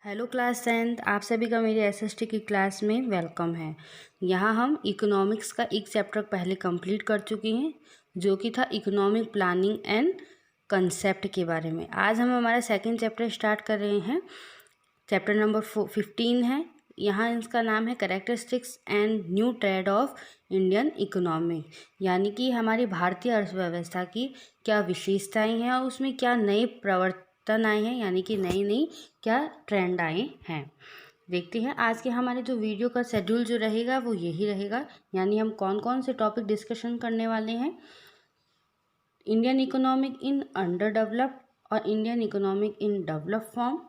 Hello class 10th, आप सभी का मेरी एसएसटी की क्लास में वेलकम है। यहाँ हम इकोनॉमिक्स का एक चैप्टर पहले कंप्लीट कर चुके हैं जो कि था इकोनॉमिक प्लानिंग एंड कंसेप्ट के बारे में। आज हम हमारा सेकंड चैप्टर स्टार्ट कर रहे हैं। चैप्टर नंबर 15 है। यहाँ इसका नाम है characteristics and new trend of Indian economy, यानी कि हमारी भारतीय अर्थव्यवस्था की क्या विशेषताएं हैं और उसमें क्या नए प्रवर्तन आए हैं, यानी कि नई नई क्या ट्रेंड आए हैं। देखते हैं आज के हमारे जो वीडियो का शेड्यूल जो रहेगा वो यही रहेगा, यानी हम कौन कौन से टॉपिक डिस्कशन करने वाले हैं। Indian economic in under developed और Indian economic in develop form.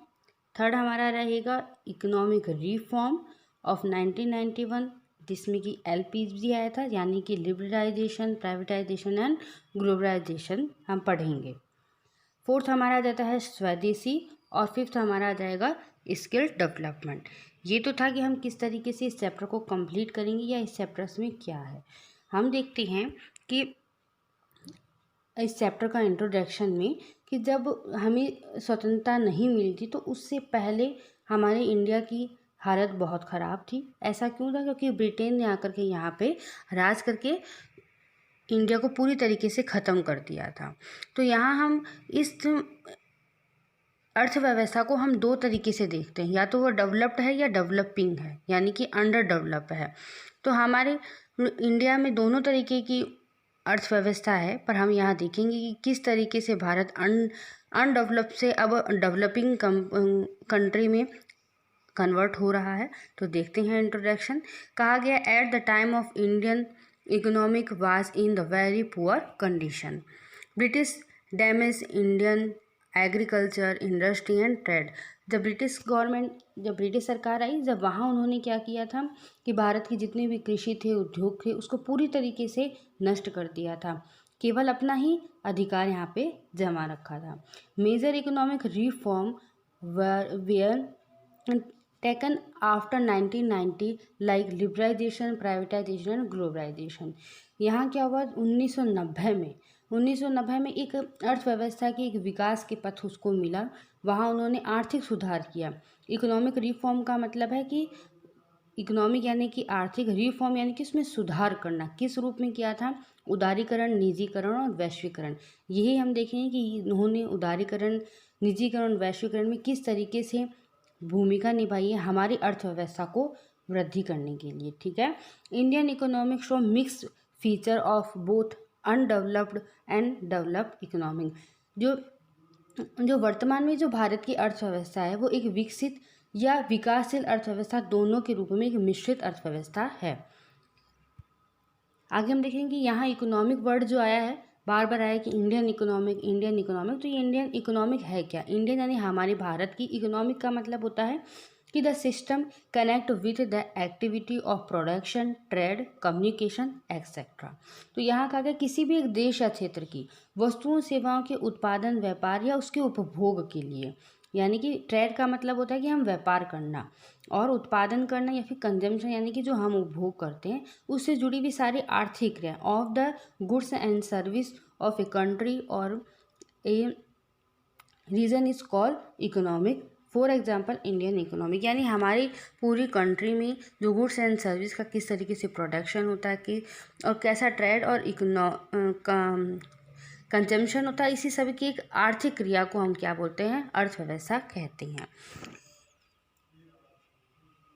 Third हमारा रहेगा इकोनॉमिक रिफॉर्म ऑफ 1991, जिसमें कि एलपीजी आया था, यानी कि लिबरलाइजेशन, प्राइवेटाइजेशन एंड ग्लोबलाइजेशन हम पढ़ेंगे। फोर्थ हमारा आ जाता है स्वदेशी और फिफ्थ हमारा आ जाएगा स्किल डेवलपमेंट। ये तो था कि हम किस तरीके से इस चैप्टर को कंप्लीट करेंगे या इस चैप्टर्स में क्या है। हम देखते हैं कि इस चैप्टर का इंट्रोडक्शन में कि जब हमें स्वतंत्रता नहीं मिली थी तो उससे पहले हमारे इंडिया की हालत बहुत ख़राब थी। ऐसा क्यों था? क्योंकि ब्रिटेन ने आकर के यहाँ पे राज करके इंडिया को पूरी तरीके से ख़त्म कर दिया था। तो यहाँ हम इस अर्थव्यवस्था को हम दो तरीके से देखते हैं, या तो वो डेवलप्ड है या डेवलपिंग है, यानी कि अंडर डेवलप है। तो हमारे इंडिया में दोनों तरीके की अर्थव्यवस्था है, पर हम यहाँ देखेंगे कि किस तरीके से भारत अनडेवलप से अब डेवलपिंग कंट्री में कन्वर्ट हो रहा है। तो देखते हैं इंट्रोडक्शन। कहा गया at the time of Indian economic was in the very poor condition. British damage Indian agriculture, industry and trade. जब ब्रिटिश गवर्नमेंट, जब ब्रिटिश सरकार आई, जब वहाँ उन्होंने क्या किया था कि भारत की जितने भी कृषि थे, उद्योग थे, उसको पूरी तरीके से नष्ट कर दिया था। केवल अपना ही अधिकार यहाँ पे जमा रखा था। Major economic reform were taken after 1990 like liberalisation, privatisation and globalisation. यहाँ क्या हुआ 1990 में एक अर्थव्यवस्था की एक विकास के पथ उसको मिला। वहाँ उन्होंने आर्थिक सुधार किया। इकोनॉमिक रिफॉर्म का मतलब है कि इकोनॉमिक यानी कि आर्थिक, रिफॉर्म यानी कि उसमें सुधार करना। किस रूप में किया था? उदारीकरण, निजीकरण और वैश्वीकरण। यही हम देखेंगे कि उन्होंने उदारीकरण, निजीकरण, वैश्वीकरण में किस तरीके से भूमिका निभाई है हमारी अर्थव्यवस्था को वृद्धि करने के लिए। ठीक है। Indian economic show mixed feature of both undeveloped and developed economic. जो वर्तमान में जो भारत की अर्थव्यवस्था है वो एक विकसित या विकासशील अर्थव्यवस्था दोनों के रूप में एक मिश्रित अर्थव्यवस्था है। आगे हम देखेंगे यहाँ इकोनॉमिक वर्ड जो आया है, बार बार आया कि इंडियन इकोनॉमिक, इंडियन इकोनॉमिक। तो ये इंडियन इकोनॉमिक है क्या? इंडियन यानी हमारे भारत की, इकोनॉमिक का मतलब होता है कि the system connect with the activity of production, trade, communication etcetera. तो यहाँ कहा गया किसी भी एक देश या क्षेत्र की वस्तुओं सेवाओं के उत्पादन, व्यापार या उसके उपभोग के लिए, यानी कि ट्रेड का मतलब होता है कि हम व्यापार करना, और उत्पादन करना या फिर कंजम्पशन यानी कि जो हम उपभोग करते हैं उससे जुड़ी हुई सारी आर्थिक क्रिया of the goods and service of a country और a region is called economic. For example Indian economic, यानी हमारी पूरी कंट्री में जो गुड्स एंड सर्विस का किस तरीके से प्रोडक्शन होता है कि और कैसा ट्रेड और कंजम्पशन होता है, इसी सभी की एक आर्थिक क्रिया को हम क्या बोलते हैं? अर्थव्यवस्था कहते हैं।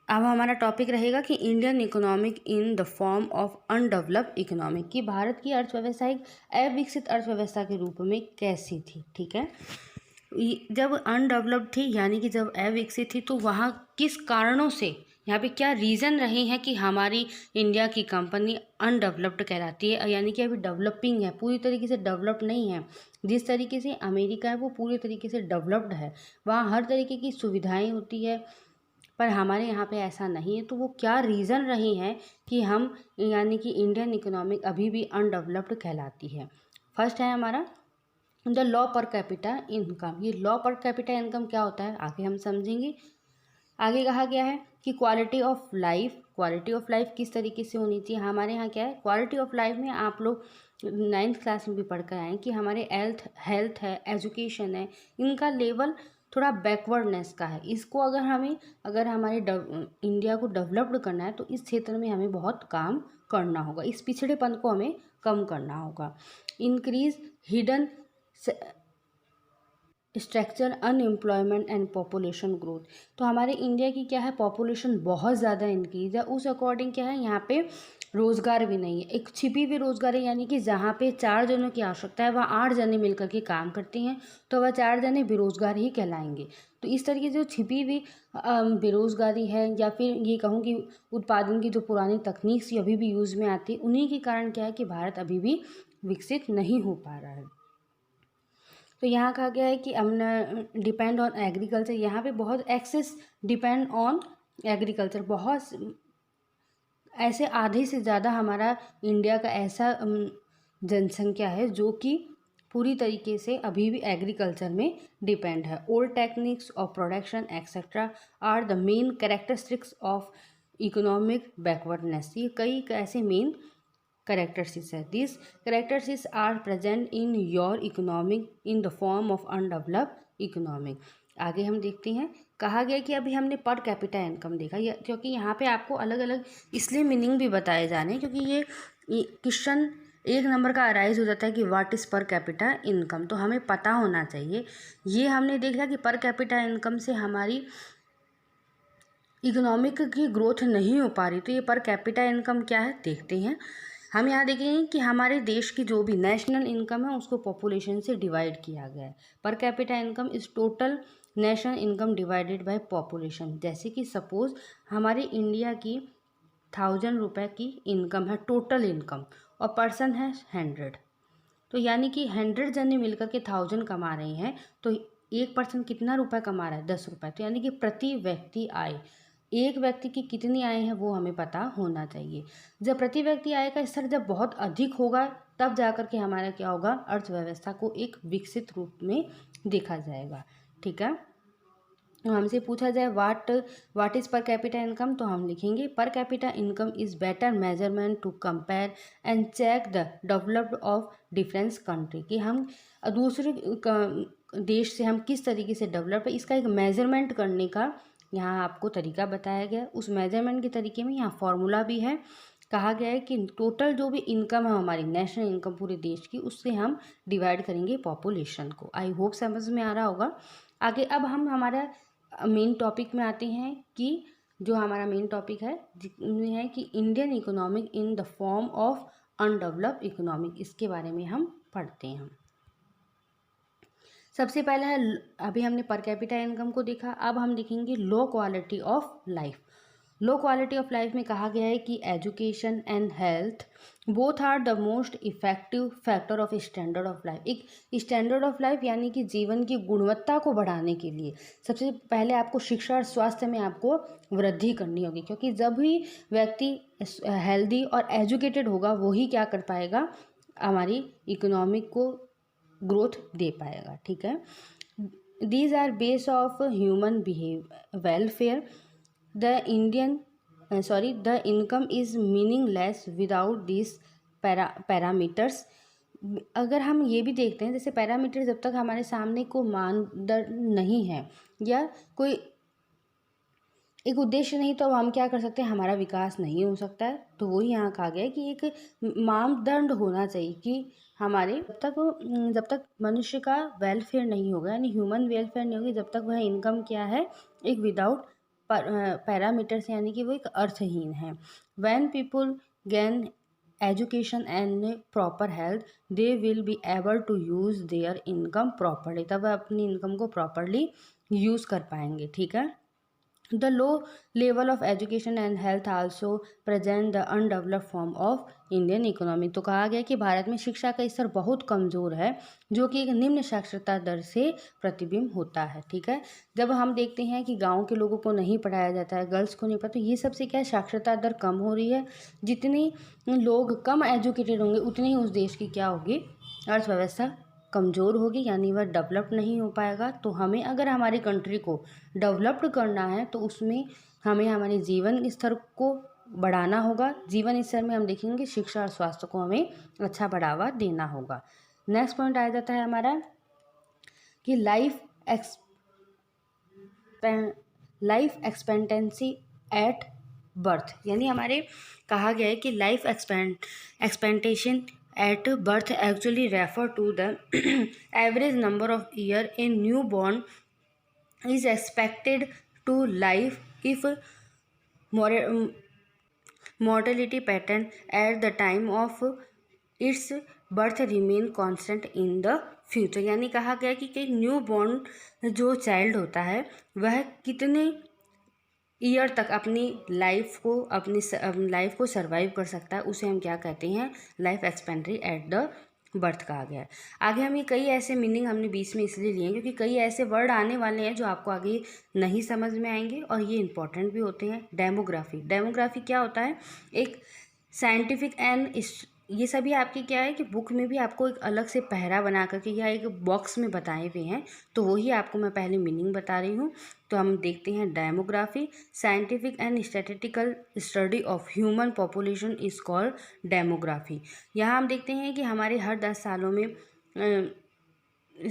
अब हमारा टॉपिक रहेगा कि Indian economic in the form of undeveloped economic, कि भारत की अर्थव्यवस्था एक अविकसित अर्थव्यवस्था के रूप में कैसी थी। ठीक है। जब अनडेवलप्ड थी यानी कि जब अविकसित थी, तो वहाँ किस कारणों से, यहाँ पे क्या रीज़न रहे हैं कि हमारी इंडिया की कंपनी अनडेवलप्ड कहलाती है, यानी कि अभी डेवलपिंग है, पूरी तरीके से डेवलप्ड नहीं है। जिस तरीके से अमेरिका है वो पूरी तरीके से डेवलप्ड है, वहाँ हर तरीके की सुविधाएं होती है, पर हमारे यहाँ पे ऐसा नहीं है। तो वो क्या रीज़न रहे हैं कि हम, यानी कि इंडियन इकोनॉमिक अभी भी अनडेवलप्ड कहलाती है। फर्स्ट है हमारा द लॉ पर कैपिटा इनकम। ये लॉ पर कैपिटा इनकम क्या होता है आगे हम समझेंगे। आगे कहा गया है कि quality of life, quality of life किस तरीके से होनी चाहिए। हमारे यहाँ क्या है, क्वालिटी ऑफ लाइफ में आप लोग 9th क्लास में भी पढ़ कर आए कि हमारे हेल्थ है, एजुकेशन है, इनका लेवल थोड़ा बैकवर्डनेस का है। इसको अगर हमारे इंडिया को डेवलप्ड करना है तो इस क्षेत्र में हमें बहुत काम करना होगा, इस पिछड़ेपन को हमें कम करना होगा। Increase hidden structure unemployment and population growth. तो हमारे इंडिया की क्या है, पॉपुलेशन बहुत ज़्यादा इंक्रीज है, उस अकॉर्डिंग क्या है यहाँ पे रोज़गार भी नहीं है। एक छिपी हुई रोज़गार है, यानी कि जहाँ पे 4 जनों की आवश्यकता है वहाँ 8 जने मिलकर के काम करते हैं, तो वह 4 जने बेरोज़गार ही कहलाएंगे। तो इस तरीके से जो छिपी हुई बेरोज़गारी है, या फिर ये कहूँ कि उत्पादन की जो पुरानी तकनीक सी अभी भी यूज़ में आती है, उन्हीं के कारण क्या है कि भारत अभी भी विकसित नहीं हो पा रहा है। तो यहाँ कहा गया है कि डिपेंड ऑन एग्रीकल्चर, यहाँ पे बहुत एक्सेस डिपेंड ऑन एग्रीकल्चर, बहुत ऐसे आधे से ज़्यादा हमारा इंडिया का ऐसा जनसंख्या है जो कि पूरी तरीके से अभी भी एग्रीकल्चर में डिपेंड है। Old techniques of production etcetera are the main characteristics of economic backwardness. ये कई ऐसे मेन characteristics है। These characteristics are present in your economic in the form of undeveloped economic। आगे हम देखते हैं, कहा गया कि अभी हमने पर कैपिटा इनकम देखा, क्योंकि यहाँ पे आपको अलग अलग इसलिए मीनिंग भी बताए जाने हैं, क्योंकि ये क्वेश्चन 1 नंबर का अराइज हो जाता है कि what is per capita income, तो हमें पता होना चाहिए। ये हमने देखा कि पर कैपिटा इनकम से हमारी इकोनॉमिक की ग्रोथ नहीं हो पा रही, तो ये पर कैपिटा इनकम क्या है देखते हैं। हम यहाँ देखेंगे कि हमारे देश की जो भी नेशनल इनकम है उसको पॉपुलेशन से डिवाइड किया गया है। पर capita income is total national income divided by population. जैसे कि सपोज हमारे इंडिया की 1000 रुपये की इनकम है, टोटल इनकम, और पर्सन है 100, तो यानी कि 100 जने मिलकर के 1000 कमा रहे हैं, तो एक पर्सन कितना रुपये कमा रहा है, 10 रुपये। तो यानी कि प्रति व्यक्ति आय, एक व्यक्ति की कितनी आय है वो हमें पता होना चाहिए। जब प्रति व्यक्ति आय का स्तर जब बहुत अधिक होगा तब जाकर के हमारा क्या होगा, अर्थव्यवस्था को एक विकसित रूप में देखा जाएगा। ठीक है, हमसे पूछा जाए what is per capita income, तो हम लिखेंगे per capita income is better measurement to compare and check the developed of difference country, कि हम दूसरे देश से हम किस तरीके से डेवलप है, इसका एक मेजरमेंट करने का यहाँ आपको तरीका बताया गया। उस मेजरमेंट के तरीके में यहाँ फॉर्मूला भी है। कहा गया है कि टोटल जो भी इनकम है हमारी नेशनल इनकम पूरे देश की, उससे हम डिवाइड करेंगे पॉपुलेशन को। आई होप समझ में आ रहा होगा। आगे अब हम हमारा मेन टॉपिक में आते हैं, कि जो हमारा मेन टॉपिक है जिसमें है कि Indian economic in the form of undeveloped economic, इसके बारे में हम पढ़ते हैं। सबसे पहला है, अभी हमने पर कैपिटा इनकम को देखा, अब हम देखेंगे low quality of life. Low quality of life में कहा गया है कि education and health both are the most effective factor of standard of life. एक स्टैंडर्ड ऑफ लाइफ यानी कि जीवन की गुणवत्ता को बढ़ाने के लिए सबसे पहले आपको शिक्षा और स्वास्थ्य में आपको वृद्धि करनी होगी, क्योंकि जब भी व्यक्ति हेल्दी और एजुकेटेड होगा वही क्या कर पाएगा, हमारी इकोनॉमिक को ग्रोथ दे पाएगा। ठीक है, these are base of human welfare. The income is meaningless without this parameters. अगर हम ये भी देखते हैं, जैसे पैरामीटर जब तक हमारे सामने को मानदंड नहीं है या कोई एक उद्देश्य नहीं, तो हम क्या कर सकते हैं, हमारा विकास नहीं हो सकता है। तो वही यहाँ कहा गया है कि एक मानदंड होना चाहिए कि हमारे जब तक मनुष्य का वेलफेयर नहीं होगा, यानी ह्यूमन वेलफेयर नहीं होगी, जब तक वह इनकम क्या है, एक विदाउट पैरामीटर्स, यानी कि वो एक अर्थहीन है। When people gain education and proper health they will be able to use their income properly, तब वह अपनी इनकम को प्रॉपरली यूज़ कर पाएंगे। ठीक है, The low level of education and health also present the undeveloped form of Indian economy। तो कहा गया कि भारत में शिक्षा का स्तर बहुत कमज़ोर है, जो कि एक निम्न साक्षरता दर से प्रतिबिंब होता है। ठीक है, जब हम देखते हैं कि गांव के लोगों को नहीं पढ़ाया जाता है, गर्ल्स को नहीं पढ़ा, तो ये सबसे क्या है, साक्षरता दर कम हो रही है। जितने लोग कम एजुकेटेड होंगे उतनी ही उस देश की क्या होगी, अर्थव्यवस्था कमज़ोर होगी, यानी वह डेवलप्ड नहीं हो पाएगा। तो हमें अगर हमारी कंट्री को डेवलप्ड करना है तो उसमें हमें हमारे जीवन स्तर को बढ़ाना होगा। जीवन स्तर में हम देखेंगे शिक्षा और स्वास्थ्य को हमें अच्छा बढ़ावा देना होगा। नेक्स्ट पॉइंट आ जाता है हमारा कि life life expectancy at birth, यानी हमारे कहा गया है कि life expectation at birth actually refer to the average number of year a new born is expected to life if mortality pattern at the time of its birth remain constant in the future। यानी कहा गया कि new born जो child होता है वह कितने year तक अपनी लाइफ को सर्वाइव कर सकता है, उसे हम क्या कहते हैं, life expectancy at the birth कहा गया है। आगे हम ये कई ऐसे मीनिंग हमने बीच में इसलिए लिए हैं क्योंकि कई ऐसे वर्ड आने वाले हैं जो आपको आगे नहीं समझ में आएंगे और ये इंपॉर्टेंट भी होते हैं। डेमोग्राफी क्या होता है, एक साइंटिफिक एंड ये सभी आपकी क्या है कि बुक में भी आपको एक अलग से पहरा बना करके या एक बॉक्स में बताए हुए हैं, तो वही आपको मैं पहले मीनिंग बता रही हूँ। तो हम देखते हैं demography, scientific and statistical study of human population is called demography. यहाँ हम देखते हैं कि हमारे हर 10 सालों में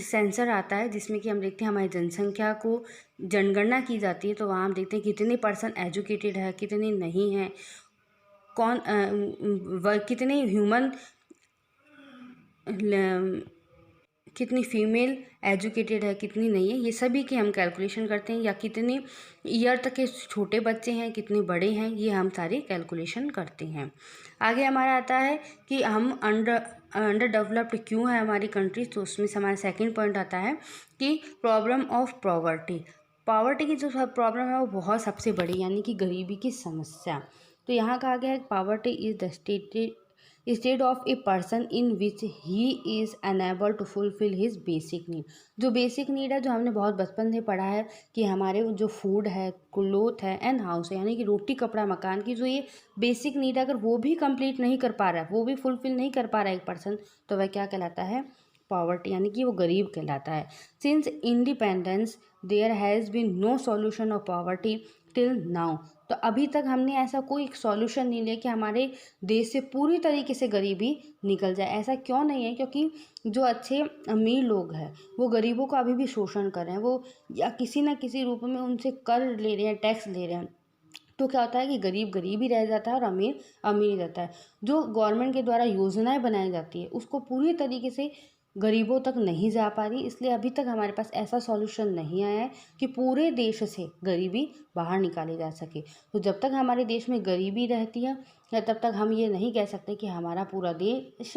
सेंसर आता है जिसमें कि हम देखते हैं हमारी जनसंख्या को जनगणना की जाती है। तो वहाँ हम देखते हैं कितने पर्सन एजुकेटेड है, कितने नहीं हैं, कौन कितने ह्यूमन, कितनी फीमेल एजुकेटेड है, कितनी नहीं है, ये सभी की हम कैलकुलेशन करते हैं। या कितने ईयर तक के छोटे बच्चे हैं, कितने बड़े हैं, ये हम सारी कैलकुलेशन करते हैं। आगे हमारा आता है कि हम अंडर डेवलप्ड क्यों है हमारी कंट्री, तो उसमें से हमारा सेकंड पॉइंट आता है कि प्रॉब्लम ऑफ पॉवर्टी की जो प्रॉब्लम है वो बहुत सबसे बड़ी, यानी कि गरीबी की समस्या। तो यहाँ कहा गया है poverty is the state of a person in which he is unable to fulfil his basic need. जो बेसिक नीड है, जो हमने बहुत बचपन से पढ़ा है कि हमारे जो फूड है, क्लोथ है एंड हाउस है, यानी कि रोटी कपड़ा मकान की जो ये बेसिक नीड है, अगर वो भी कंप्लीट नहीं कर पा रहा है, वो भी फुलफिल नहीं कर पा रहा है एक पर्सन, तो वह क्या कहलाता है, पॉवर्टी, यानी कि वो गरीब कहलाता है। Since independence there has been no solution of poverty till now. तो अभी तक हमने ऐसा कोई सॉल्यूशन नहीं लिया कि हमारे देश से पूरी तरीके से गरीबी निकल जाए। ऐसा क्यों नहीं है, क्योंकि जो अच्छे अमीर लोग हैं वो गरीबों का अभी भी शोषण कर रहे हैं, वो या किसी न किसी रूप में उनसे कर ले रहे हैं, टैक्स ले रहे हैं। तो क्या होता है कि गरीब गरीब ही रह जाता है और अमीर अमीर ही रहता है। जो गवर्नमेंट के द्वारा योजनाएं बनाई जाती है उसको पूरी तरीके से गरीबों तक नहीं जा पा रही, इसलिए अभी तक हमारे पास ऐसा सॉल्यूशन नहीं आया है कि पूरे देश से गरीबी बाहर निकाली जा सके। तो जब तक हमारे देश में गरीबी रहती है तब तक हम ये नहीं कह सकते कि हमारा पूरा देश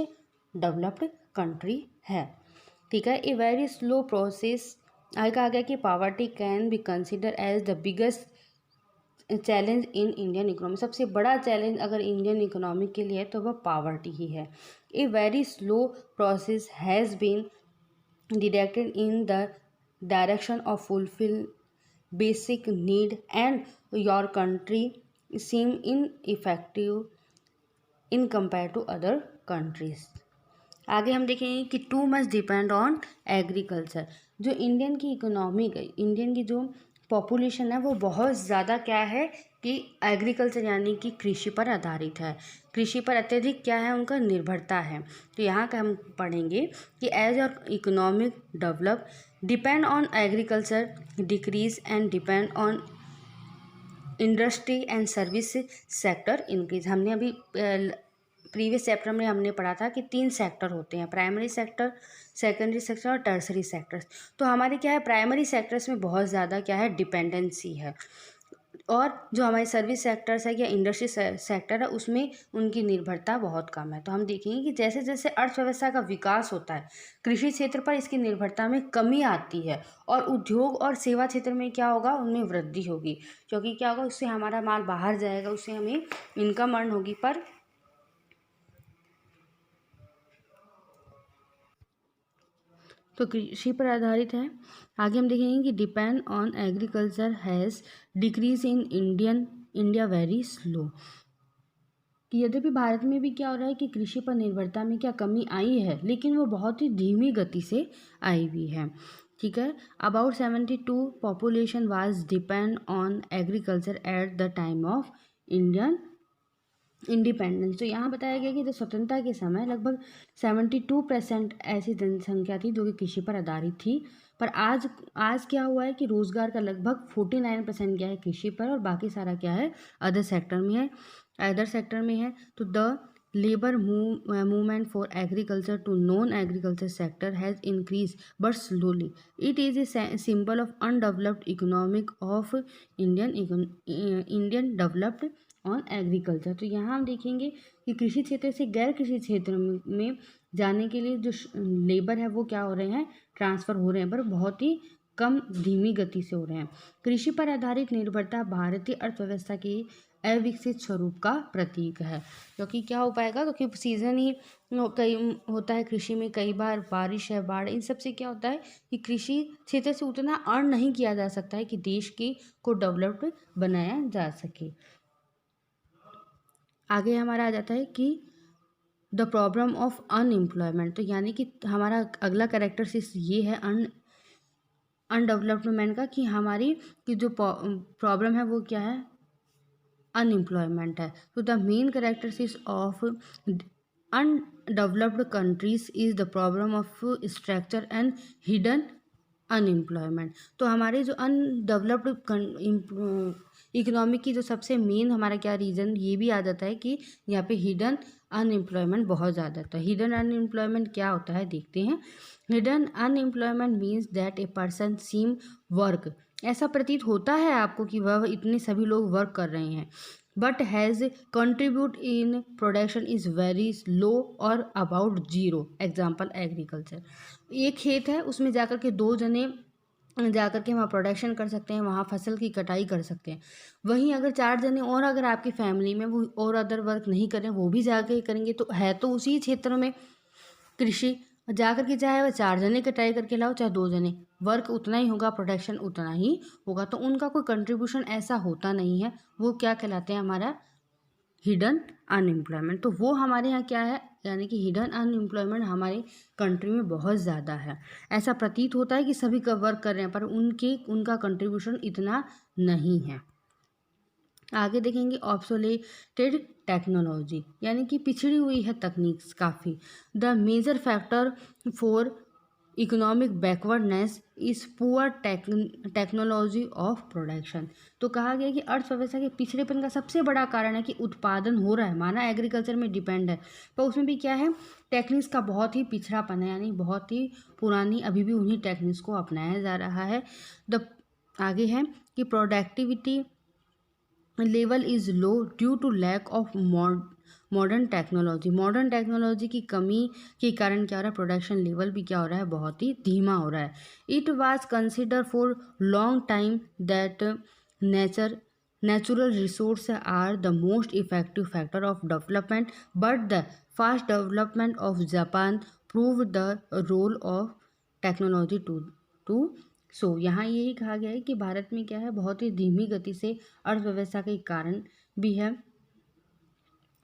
डेवलप्ड कंट्री है। ठीक है, ए वेरी स्लो प्रोसेस। आगे कहा गया कि poverty can be consider as the biggest challenge in Indian economy. सबसे बड़ा चैलेंज अगर इंडियन इकोनॉमी के लिए है तो वह पॉवर्टी ही है। A very slow process has been directed in the direction of fulfil basic need and your country seem in effective in compare to other countries. आगे हम देखेंगे कि too much depend on agriculture. जो Indian की economy, Indian की जो population है वो बहुत ज़्यादा क्या है कि एग्रीकल्चर यानी कि कृषि पर आधारित है। कृषि पर अत्यधिक क्या है, उनका निर्भरता है। तो यहाँ का हम पढ़ेंगे कि एज और economic develop depend on agriculture decrease and depend on industry and service sector increase. हमने अभी प्रीवियस चैप्टर में हमने पढ़ा था कि 3 सेक्टर होते हैं, प्राइमरी सेक्टर, सेकेंडरी सेक्टर और टर्सरी सेक्टर्स। तो हमारे क्या है, प्राइमरी सेक्टर्स में बहुत ज़्यादा क्या है, डिपेंडेंसी है, और जो हमारे सर्विस सेक्टर्स है या इंडस्ट्री सेक्टर है उसमें उनकी निर्भरता बहुत कम है। तो हम देखेंगे कि जैसे जैसे अर्थव्यवस्था का विकास होता है कृषि क्षेत्र पर इसकी निर्भरता में कमी आती है, और उद्योग और सेवा क्षेत्र में क्या होगा, उनमें वृद्धि होगी, क्योंकि क्या होगा, उससे हमारा माल बाहर जाएगा, उससे हमें इनकम अर्न होगी। पर तो कृषि पर आधारित है। आगे हम देखेंगे कि depend on agriculture has decrease in India very slow. कि यद्यपि भारत में भी क्या हो रहा है कि कृषि पर निर्भरता में क्या कमी आई है, लेकिन वो बहुत ही धीमी गति से आई हुई है। ठीक है, about 72 population was depend on agriculture at the time of Indian independence. तो यहाँ बताया गया कि जब स्वतंत्रता के समय लगभग 72% ऐसी जनसंख्या थी जो कि कृषि पर आधारित थी, पर आज आज क्या हुआ है कि रोज़गार का लगभग 49% क्या है कृषि पर, और बाकी सारा क्या है अदर सेक्टर में है। तो the labour movement for agriculture to non agriculture sector has increase but slowly. It is a symbol of undeveloped economic of Indian developed on agriculture. तो यहाँ हम देखेंगे कि कृषि क्षेत्र से गैर कृषि क्षेत्र में जाने के लिए जो लेबर है वो क्या हो रहे हैं, ट्रांसफ़र हो रहे हैं, पर बहुत ही कम धीमी गति से हो रहे हैं। कृषि पर आधारित निर्भरता भारतीय अर्थव्यवस्था की अविकसित स्वरूप का प्रतीक है, क्योंकि क्या हो पाएगा, क्योंकि सीजन ही कई होता है कृषि में, कई बार बारिश है, बाढ़, इन सब से क्या होता है कि कृषि क्षेत्र से उतना अर्न नहीं किया जा सकता है कि देश की को डेवलप्ड बनाया जा सके। आगे हमारा आ जाता है कि द प्रॉब्लम ऑफ अनएम्प्लॉयमेंट। तो यानी कि हमारा अगला कैरेक्टरिस्टिक्स ये है अनडेवलपमेंट का, कि हमारी की जो प्रॉब्लम है वो क्या है, अनएम्प्लॉयमेंट है। तो the main characteristics of undeveloped countries is the problem of structure and hidden unemployment. तो हमारे जो अनडेवलप्ड इकोनॉमी की जो सबसे मेन हमारा क्या रीज़न ये भी आ जाता है कि यहाँ पे हिडन अनएम्प्लॉयमेंट बहुत ज़्यादा है। तो हिडन अनएम्प्लॉयमेंट क्या होता है देखते हैं। Hidden unemployment means that a person seem work, ऐसा प्रतीत होता है आपको कि वह इतने सभी लोग वर्क कर रहे हैं, but has contribute in production is very low और अबाउट जीरो। एग्जाम्पल एग्रीकल्चर, एक खेत है उसमें जाकर के 2 जने जाकर के वहाँ प्रोडक्शन कर सकते हैं, वहाँ फसल की कटाई कर सकते हैं। वहीं अगर 4 जने और अगर आपकी फैमिली में वो और अदर वर्क नहीं करें, वो भी जाके करेंगे, तो है तो उसी क्षेत्र में कृषि, जाकर के चाहे वह 4 जने कटाई करके लाओ चाहे 2 जने, वर्क उतना ही होगा, प्रोडक्शन उतना ही होगा। तो उनका कोई कंट्रीब्यूशन ऐसा होता नहीं है, वो क्या कहलाते हैं, हमारा हिडन अनएम्प्लॉयमेंट। तो वो हमारे यहाँ क्या है, यानी कि हिडन अनएम्प्लॉयमेंट हमारी कंट्री में बहुत ज़्यादा है। ऐसा प्रतीत होता है कि सभी का वर्क कर रहे हैं, पर उनका कंट्रीब्यूशन इतना नहीं है। आगे देखेंगे ऑब्सोलेटेड टेक्नोलॉजी, यानी कि पिछड़ी हुई है तकनीक काफ़ी। The major factor for economic backwardness is poor technology of production. तो कहा गया कि अर्थव्यवस्था के पिछड़ेपन का सबसे बड़ा कारण है कि उत्पादन हो रहा है, माना एग्रीकल्चर में डिपेंड है, पर उसमें भी क्या है, टेक्निक्स का बहुत ही पिछड़ापन है, यानी बहुत ही पुरानी अभी भी उन्हीं टेक्निक्स को अपनाया जा रहा है। आगे है कि productivity level is low due to lack of modern technology की कमी के कारण क्या हो रहा है, प्रोडक्शन लेवल भी क्या हो रहा है, बहुत ही धीमा हो रहा है। It was consider for long time that natural resource are the most effective factor of development, but the fast development of Japan prove the role of technology too so यहाँ यही कहा गया है कि भारत में क्या है, बहुत ही धीमी गति से अर्थव्यवस्था के कारण भी है।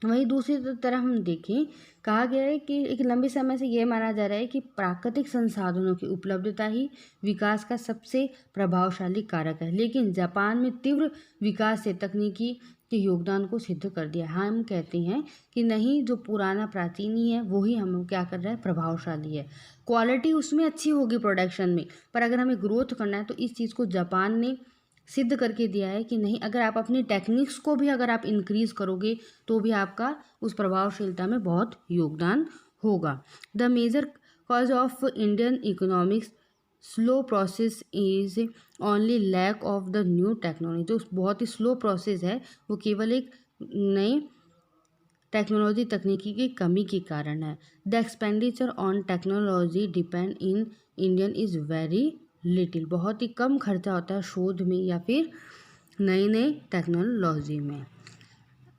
वहीं दूसरी तरफ हम देखें, कहा गया है कि एक लंबे समय से यह माना जा रहा है कि प्राकृतिक संसाधनों की उपलब्धता ही विकास का सबसे प्रभावशाली कारक है, लेकिन जापान में तीव्र विकास से तकनीकी के योगदान को सिद्ध कर दिया। हम कहते हैं कि नहीं, जो पुराना प्राचीन ही है वही हम क्या कर रहा है, प्रभावशाली है। क्वालिटी उसमें अच्छी होगी प्रोडक्शन में, पर अगर हमें ग्रोथ करना है तो इस चीज़ को जापान ने सिद्ध करके दिया है कि नहीं, अगर आप अपनी टेक्निक्स को भी अगर आप इंक्रीज करोगे तो भी आपका उस प्रभावशीलता में बहुत योगदान होगा। The major cause of Indian economics slow process is only lack of the new technology. जो बहुत ही स्लो प्रोसेस है वो केवल एक नई टेक्नोलॉजी तकनीकी की कमी के कारण है। The expenditure on technology depend in Indian is very little. बहुत ही कम खर्चा होता है शोध में या फिर नई टेक्नोलॉजी में।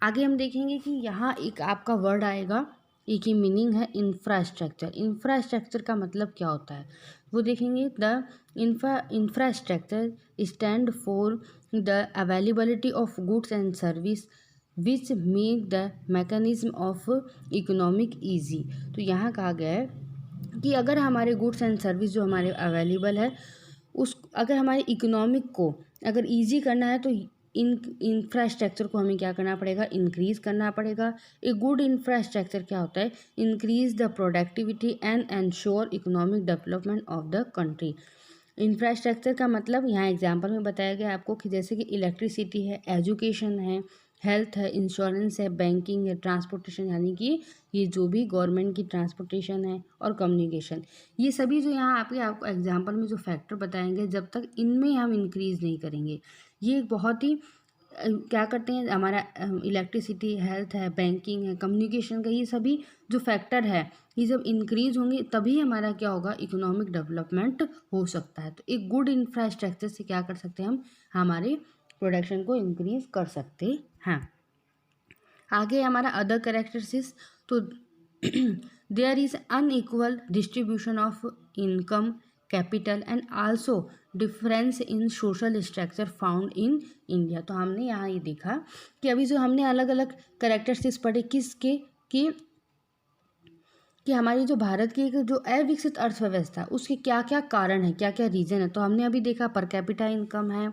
आगे हम देखेंगे कि यहाँ एक आपका वर्ड आएगा, एक ही मीनिंग है इंफ्रास्ट्रक्चर। इंफ्रास्ट्रक्चर का मतलब क्या होता है वो देखेंगे। The infrastructure stand for the availability of goods and service which make the mechanism of economic easy. तो यहाँ कहा गया है कि अगर हमारे गुड्स एंड सर्विस जो हमारे अवेलेबल है, उस अगर हमारे इकोनॉमिक को अगर ईजी करना है तो इंफ्रास्ट्रक्चर को हमें क्या करना पड़ेगा, इंक्रीज़ करना पड़ेगा। ए गुड इंफ्रास्ट्रक्चर क्या होता है, increase the productivity and ensure economic development of the country. Infrastructure का मतलब यहाँ एग्जाम्पल में बताया गया आपको कि जैसे कि इलेक्ट्रिसिटी है, एजुकेशन है, हेल्थ है, इंश्योरेंस है, बैंकिंग है, ट्रांसपोर्टेशन यानी कि ये जो भी गवर्नमेंट की ट्रांसपोर्टेशन है, और कम्युनिकेशन, ये सभी जो यहाँ आपको एग्जाम्पल में जो फैक्टर बताएंगे, जब तक इनमें हम इंक्रीज़ नहीं करेंगे, ये बहुत ही क्या करते हैं, हमारा इलेक्ट्रिसिटी, हेल्थ है, बैंकिंग है, कम्युनिकेशन का, ये सभी जो फैक्टर है, ये जब इंक्रीज होंगे तभी हमारा क्या होगा, इकोनॉमिक डेवलपमेंट हो सकता है। तो एक गुड इंफ्रास्ट्रक्चर से क्या कर सकते हैं, हम हमारे प्रोडक्शन को इंक्रीज कर सकते हैं। आगे हमारा अदर कैरेक्टरिस्टिक्स, तो there is unequal distribution of income, capital and also difference in social structure found in India. तो हमने यहाँ ये देखा कि अभी जो हमने अलग अलग कैरेक्टरिस्टिक्स पढ़े किसके, कि हमारी जो भारत की एक जो अविकसित अर्थव्यवस्था, उसके क्या क्या कारण है, क्या क्या रीज़न है। तो हमने अभी देखा पर कैपिटा इनकम है,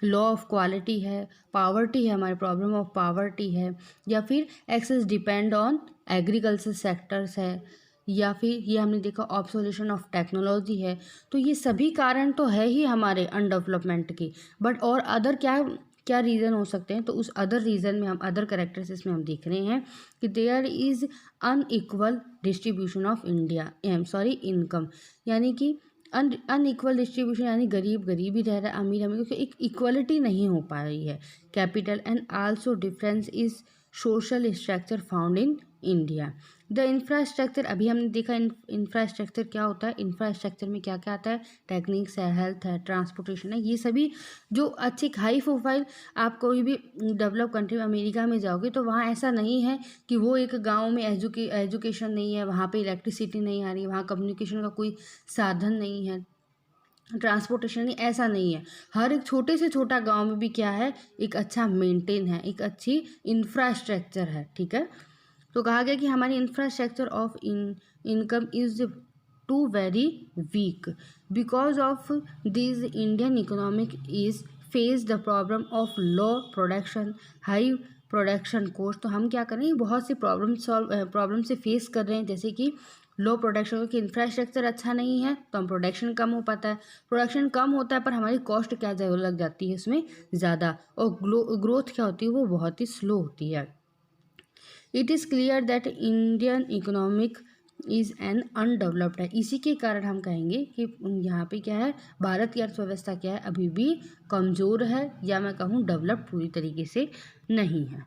लॉ ऑफ क्वालिटी है, पावर्टी है, हमारे प्रॉब्लम ऑफ पावर्टी है, या फिर excess depend on agriculture sectors है, या फिर ये हमने देखा ऑब्सोलेशन ऑफ टेक्नोलॉजी है। तो ये सभी कारण तो है ही हमारे अनडेवलपमेंट के, बट और अदर क्या क्या रीज़न हो सकते हैं। तो उस अदर रीज़न में हम अदर करेक्टरिस्टिक्स में हम देख रहे हैं कि there is unequal distribution of income, यानी कि अनइक्वल डिस्ट्रीब्यूशन, यानी गरीब गरीब ही रह रहा है, अमीर अमीर, क्योंकि एक इक्वलिटी नहीं हो पा रही है। Capital and also difference is social structure found in India. The infrastructure, अभी हमने देखा इंफ्रास्ट्रक्चर क्या होता है। इंफ्रास्ट्रक्चर में क्या क्या आता है, टेक्निक्स है, हेल्थ है, ट्रांसपोर्टेशन है, ये सभी जो अच्छी हाई प्रोफाइल, आप कोई भी डेवलप कंट्री अमेरिका में जाओगे तो वहाँ ऐसा नहीं है कि वो एक गांव में एजुकेशन नहीं है, वहाँ पे इलेक्ट्रिसिटी नहीं आ रही, वहाँ कम्युनिकेशन का कोई साधन नहीं है, ट्रांसपोर्टेशन नहीं, ऐसा नहीं है। हर एक छोटे से छोटा गांव में भी क्या है, एक अच्छा मेंटेन है, एक अच्छी इंफ्रास्ट्रक्चर है, ठीक है। तो कहा गया कि हमारी infrastructure of income is too very weak, because of this Indian economic is face the problem of low production, high production cost. तो हम क्या कर रहे हैं, बहुत सी प्रॉब्लम से फेस कर रहे हैं, जैसे कि लो प्रोडक्शन, क्योंकि इंफ्रास्ट्रक्चर अच्छा नहीं है तो हम प्रोडक्शन कम हो पाता है, प्रोडक्शन कम होता है पर हमारी कॉस्ट क्या लग जाती है उसमें ज़्यादा, और ग्रोथ क्या होती है, वो बहुत ही स्लो होती है। It is clear that Indian economic is an undeveloped है। इसी के कारण हम कहेंगे कि यहाँ पे क्या है, भारत की अर्थव्यवस्था क्या है, अभी भी कमज़ोर है, या मैं कहूँ डेवलप्ड पूरी तरीके से नहीं है।